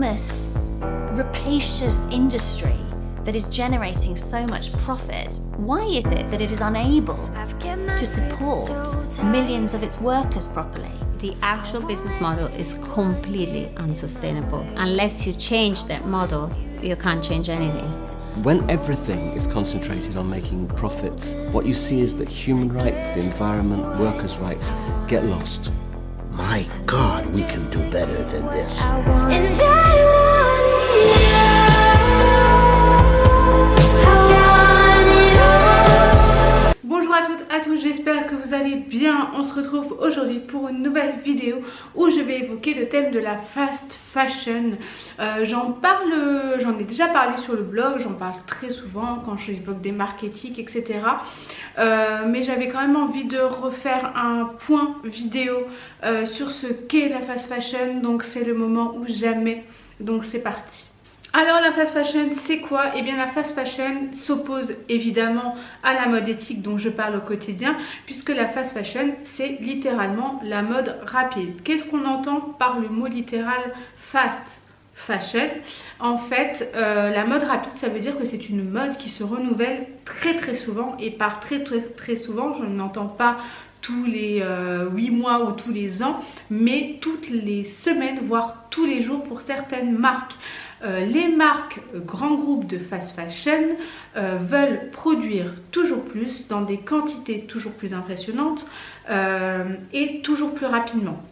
enormous, rapacious industry that is generating so much profit, why is it that it is unable to support millions of its workers properly? The actual business model is completely unsustainable. Unless you change that model, you can't change anything. When everything is concentrated on making profits, what you see is that human rights, the environment, workers' rights get lost. My God, we can do better than this. Bonjour à toutes, à tous, j'espère que vous allez bien. On se retrouve aujourd'hui pour une nouvelle vidéo où je vais évoquer le thème de la fast fashion. J'en ai déjà parlé sur le blog, j'en parle très souvent quand j'évoque des marques éthiques, etc. Mais j'avais quand même envie de refaire un point vidéo sur ce qu'est la fast fashion, donc c'est le moment ou jamais, donc c'est parti. Alors la fast fashion c'est quoi? Eh bien la fast fashion s'oppose évidemment à la mode éthique dont je parle au quotidien, puisque la fast fashion c'est littéralement la mode rapide. Qu'est-ce qu'on entend par le mot littéral fast fashion? En fait la mode rapide ça veut dire que c'est une mode qui se renouvelle très souvent, et par très souvent je n'entends pas tous les 8 mois ou tous les ans, mais toutes les semaines voire tous les jours pour certaines marques. Les marques grands groupes de fast fashion veulent produire toujours plus dans des quantités toujours plus impressionnantes et toujours plus rapidement.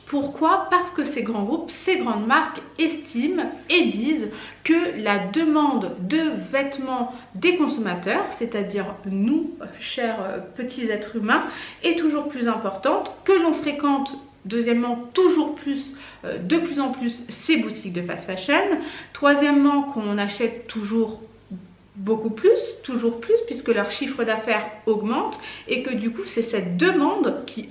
Pourquoi? Parce que ces grands groupes, ces grandes marques estiment et disent que la demande de vêtements des consommateurs, c'est-à-dire nous, chers petits êtres humains, est toujours plus importante, que l'on fréquente deuxièmement de plus en plus ces boutiques de fast fashion, troisièmement qu'on achète toujours plus puisque leur chiffre d'affaires augmente, et que du coup c'est cette demande qui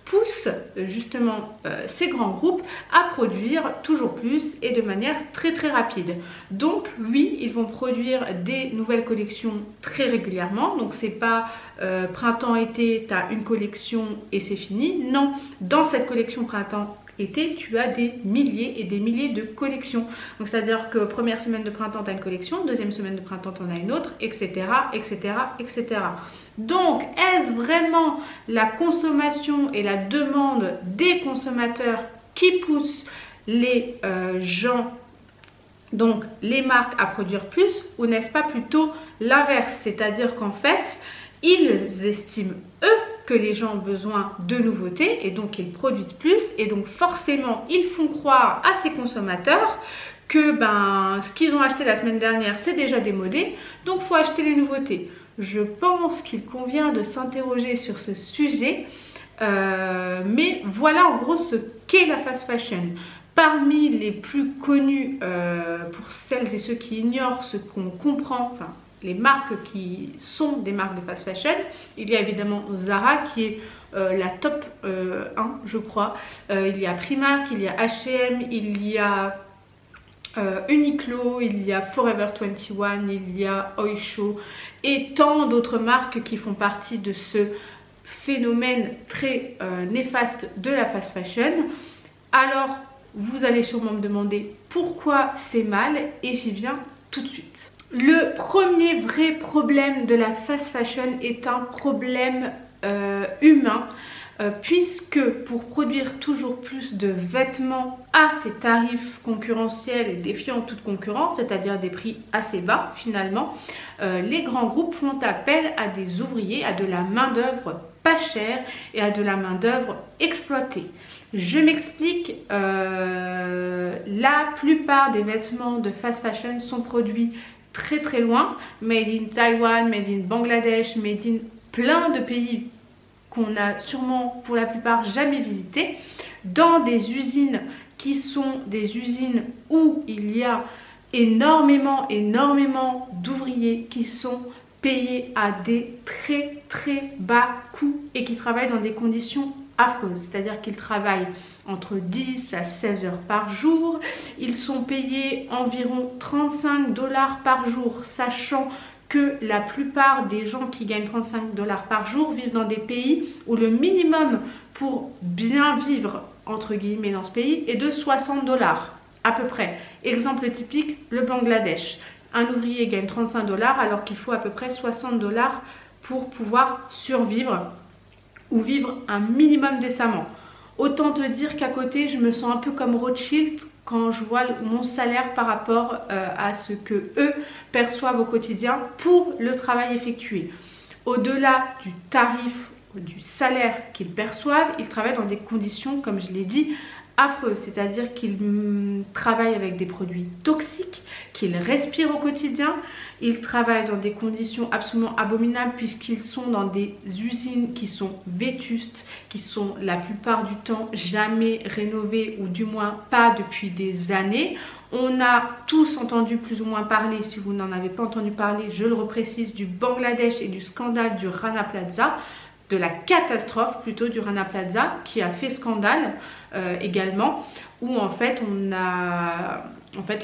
pousse justement ces grands groupes à produire toujours plus et de manière très rapide. Donc oui, ils vont produire des nouvelles collections très régulièrement, donc c'est pas printemps-été, tu as une collection et c'est fini. Non, dans cette collection printemps-été, tu as des milliers et des milliers de collections. Donc c'est à dire que première semaine de printemps tu as une collection, deuxième semaine de printemps tu en as une autre, etc. Donc est-ce vraiment la consommation et la demande des consommateurs qui poussent les gens, donc les marques, à produire plus, ou n'est-ce pas plutôt l'inverse? C'est-à-dire qu'en fait ils estiment eux que les gens ont besoin de nouveautés et donc ils produisent plus, et donc forcément ils font croire à ces consommateurs que ce qu'ils ont acheté la semaine dernière c'est déjà démodé, donc il faut acheter les nouveautés. Je pense qu'il convient de s'interroger sur ce sujet, mais voilà en gros ce qu'est la fast fashion. Parmi les plus connus, pour celles et ceux qui ignorent ce qu'on comprend, enfin les marques qui sont des marques de fast fashion, il y a évidemment Zara qui est la top 1 je crois, il y a Primark, il y a H&M, il y a Uniqlo, il y a Forever 21, il y a Oysho et tant d'autres marques qui font partie de ce phénomène très néfaste de la fast fashion. Alors vous allez sûrement me demander pourquoi c'est mal, et j'y viens tout de suite. Le premier vrai problème de la fast fashion est un problème humain, puisque pour produire toujours plus de vêtements à ces tarifs concurrentiels et défiant toute concurrence, c'est-à-dire des prix assez bas finalement, les grands groupes font appel à des ouvriers, à de la main d'œuvre pas chère et à de la main d'œuvre exploitée. Je m'explique, la plupart des vêtements de fast fashion sont produits très loin, made in Taïwan, made in Bangladesh, made in plein de pays qu'on a sûrement pour la plupart jamais visité, dans des usines qui sont des usines où il y a énormément d'ouvriers qui sont payés à des très bas coûts et qui travaillent dans des conditions affreuses, c'est-à-dire qu'ils travaillent entre 10 à 16 heures par jour, ils sont payés environ 35 $ par jour, sachant que la plupart des gens qui gagnent 35 $ par jour vivent dans des pays où le minimum pour bien vivre, entre guillemets, dans ce pays est de 60 $. à peu près. Exemple typique, le Bangladesh. Un ouvrier gagne 35 $ alors qu'il faut à peu près 60 $ pour pouvoir survivre ou vivre un minimum décemment. Autant te dire qu'à côté, je me sens un peu comme Rothschild quand je vois mon salaire par rapport à ce que eux perçoivent au quotidien pour le travail effectué. Au-delà du tarif, du salaire qu'ils perçoivent, ils travaillent dans des conditions, comme je l'ai dit, affreuses. C'est-à-dire qu'ils travaillent avec des produits toxiques, qu'ils respirent au quotidien. Ils travaillent dans des conditions absolument abominables puisqu'ils sont dans des usines qui sont vétustes, qui sont la plupart du temps jamais rénovées ou du moins pas depuis des années. On a tous entendu plus ou moins parler, si vous n'en avez pas entendu parler, je le reprécise, du Bangladesh et du scandale du Rana Plaza, de la catastrophe plutôt du Rana Plaza qui a fait scandale également, où en fait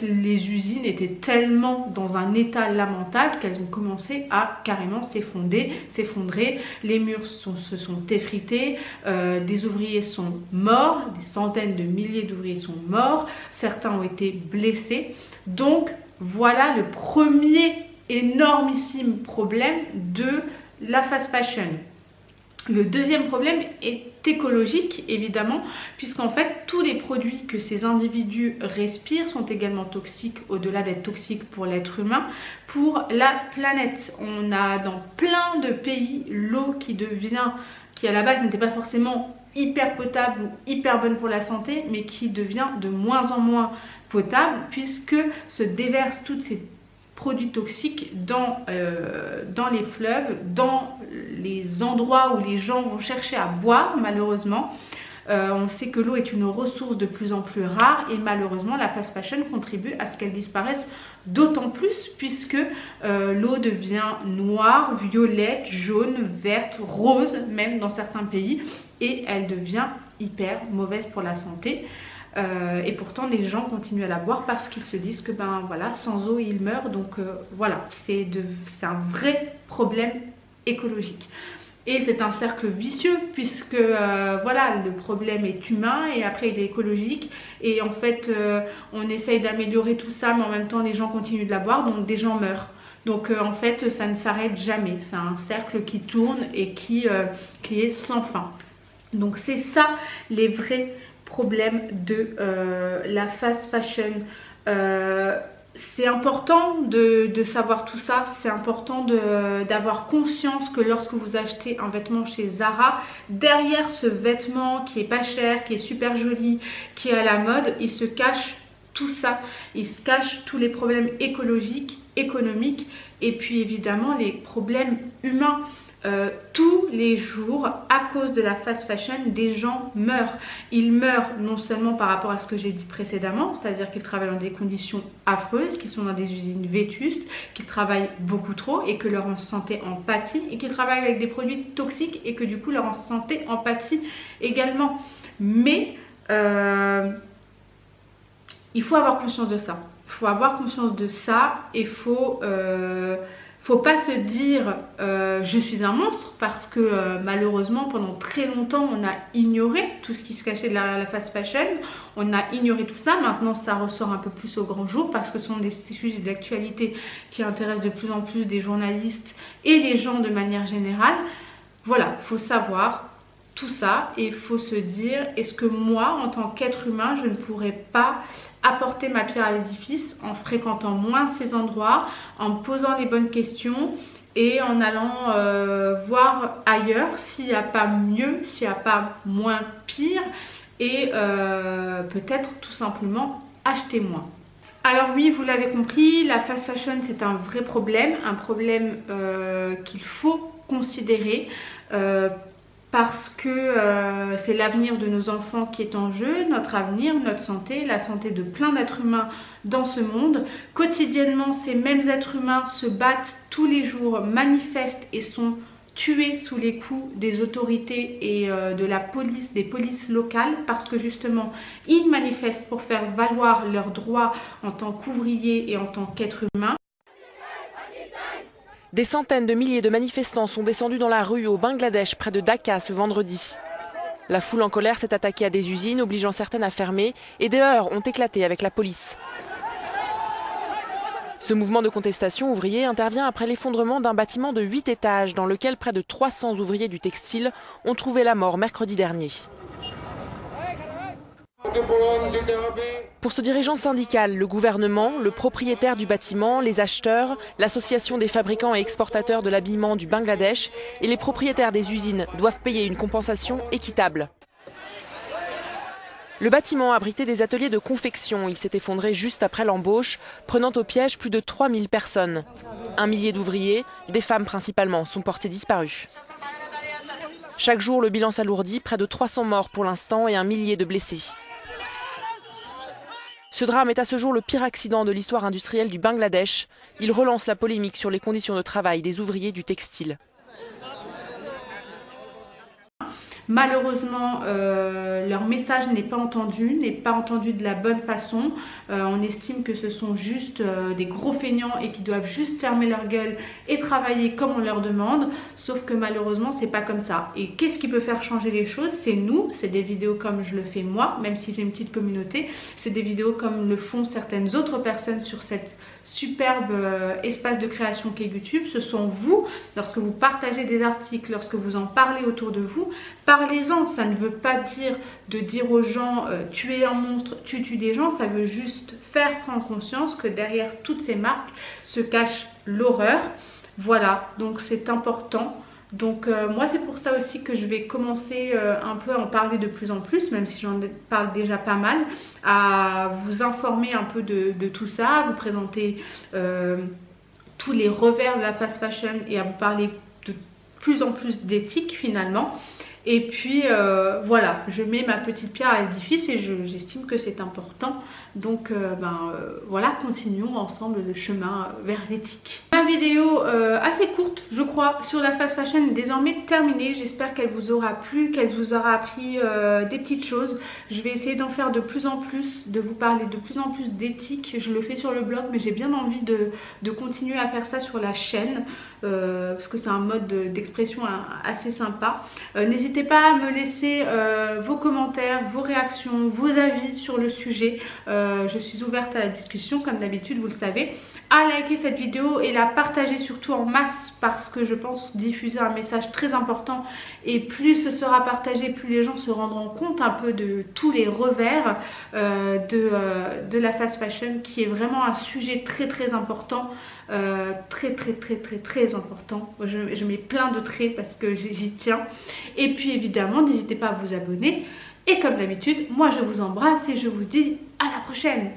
les usines étaient tellement dans un état lamentable qu'elles ont commencé à carrément s'effondrer, les murs se sont effrités, des ouvriers sont morts, des centaines de milliers d'ouvriers sont morts, certains ont été blessés. Donc voilà le premier énormissime problème de la fast fashion. Le deuxième problème est écologique, évidemment, puisqu'en fait, tous les produits que ces individus respirent sont également toxiques, au-delà d'être toxiques pour l'être humain, pour la planète. On a dans plein de pays l'eau qui à la base n'était pas forcément hyper potable ou hyper bonne pour la santé, mais qui devient de moins en moins potable, puisque se déversent toutes ces produits toxiques dans les fleuves, dans les endroits où les gens vont chercher à boire, malheureusement. On sait que l'eau est une ressource de plus en plus rare et malheureusement la fast fashion contribue à ce qu'elle disparaisse d'autant plus puisque l'eau devient noire, violette, jaune, verte, rose même dans certains pays et elle devient hyper mauvaise pour la santé. Et pourtant les gens continuent à la boire parce qu'ils se disent que ben voilà, sans eau ils meurent, donc voilà, c'est un vrai problème écologique et c'est un cercle vicieux puisque voilà, le problème est humain et après il est écologique et en fait on essaye d'améliorer tout ça mais en même temps les gens continuent de la boire donc des gens meurent. Donc en fait ça ne s'arrête jamais, c'est un cercle qui tourne et qui est sans fin. Donc c'est ça les vrais problème de la fast fashion. C'est important de savoir tout ça, c'est important d'avoir conscience que lorsque vous achetez un vêtement chez Zara, derrière ce vêtement qui est pas cher, qui est super joli, qui est à la mode, il se cache tout ça, il se cache tous les problèmes écologiques, économiques et puis évidemment les problèmes humains. Tous les jours, à cause de la fast fashion, des gens meurent. Ils meurent non seulement par rapport à ce que j'ai dit précédemment, c'est-à-dire qu'ils travaillent dans des conditions affreuses, qu'ils sont dans des usines vétustes, qu'ils travaillent beaucoup trop et que leur santé en pâtit, et qu'ils travaillent avec des produits toxiques et que du coup leur santé en pâtit également. Mais il faut avoir conscience de ça. Il faut avoir conscience de ça et faut pas se dire je suis un monstre parce que malheureusement pendant très longtemps on a ignoré tout ce qui se cachait derrière la fast fashion, on a ignoré tout ça, maintenant ça ressort un peu plus au grand jour parce que ce sont des sujets d'actualité qui intéressent de plus en plus des journalistes et les gens de manière générale. Voilà, il faut savoir tout ça et il faut se dire est-ce que moi en tant qu'être humain je ne pourrais pas apporter ma pierre à l'édifice en fréquentant moins ces endroits, en me posant les bonnes questions et en allant voir ailleurs s'il n'y a pas mieux, s'il n'y a pas moins pire et peut-être tout simplement acheter moins. Alors oui, vous l'avez compris, la fast fashion c'est un vrai problème, un problème qu'il faut considérer parce que c'est l'avenir de nos enfants qui est en jeu, notre avenir, notre santé, la santé de plein d'êtres humains dans ce monde. Quotidiennement, ces mêmes êtres humains se battent tous les jours, manifestent et sont tués sous les coups des autorités et de la police, des polices locales parce que justement, ils manifestent pour faire valoir leurs droits en tant qu'ouvriers et en tant qu'êtres humains. Des centaines de milliers de manifestants sont descendus dans la rue au Bangladesh, près de Dhaka, ce vendredi. La foule en colère s'est attaquée à des usines, obligeant certaines à fermer, et des heurts ont éclaté avec la police. Ce mouvement de contestation ouvrier intervient après l'effondrement d'un bâtiment de 8 étages dans lequel près de 300 ouvriers du textile ont trouvé la mort mercredi dernier. Pour ce dirigeant syndical, le gouvernement, le propriétaire du bâtiment, les acheteurs, l'association des fabricants et exportateurs de l'habillement du Bangladesh et les propriétaires des usines doivent payer une compensation équitable. Le bâtiment abritait des ateliers de confection. Il s'est effondré juste après l'embauche, prenant au piège plus de 3000 personnes. 1 millier d'ouvriers, des femmes principalement, sont portés disparus. Chaque jour, le bilan s'alourdit, près de 300 morts pour l'instant et 1 millier de blessés. Ce drame est à ce jour le pire accident de l'histoire industrielle du Bangladesh. Il relance la polémique sur les conditions de travail des ouvriers du textile. Malheureusement, leur message n'est pas entendu de la bonne façon. On estime que ce sont juste des gros feignants et qui doivent juste fermer leur gueule et travailler comme on leur demande. Sauf que malheureusement, c'est pas comme ça. Et qu'est-ce qui peut faire changer les choses? C'est nous, c'est des vidéos comme je le fais moi, même si j'ai une petite communauté. C'est des vidéos comme le font certaines autres personnes sur cette superbe espace de création qu'est YouTube. Ce sont vous, lorsque vous partagez des articles, lorsque vous en parlez autour de vous, parlez-en. Ça ne veut pas dire de dire aux gens tu es un monstre, tu tues des gens. Ça veut juste faire prendre conscience que derrière toutes ces marques se cache l'horreur. Voilà, donc c'est important. Donc moi c'est pour ça aussi que je vais commencer un peu à en parler de plus en plus, même si j'en parle déjà pas mal, à vous informer un peu de tout ça, à vous présenter tous les revers de la fast fashion et à vous parler de plus en plus d'éthique finalement. Et puis voilà, je mets ma petite pierre à l'édifice et j'estime que c'est important. Donc voilà, continuons ensemble le chemin vers l'éthique. Ma vidéo assez courte, je crois, sur la fast fashion est désormais terminée. J'espère qu'elle vous aura plu, qu'elle vous aura appris des petites choses. Je vais essayer d'en faire de plus en plus, de vous parler de plus en plus d'éthique. Je le fais sur le blog, mais j'ai bien envie de continuer à faire ça sur la chaîne. Parce que c'est un mode d'expression assez sympa. N'hésitez pas à me laisser vos commentaires, vos réactions, vos avis sur le sujet. Je suis ouverte à la discussion comme d'habitude, vous le savez. À liker cette vidéo et la partager surtout en masse parce que je pense diffuser un message très important. Et plus ce sera partagé, plus les gens se rendront compte un peu de tous les revers de la fast fashion, qui est vraiment un sujet très très important. Très important. Je mets plein de traits parce que j'y tiens. Et puis évidemment, n'hésitez pas à vous abonner. Et comme d'habitude, moi je vous embrasse et je vous dis à la prochaine.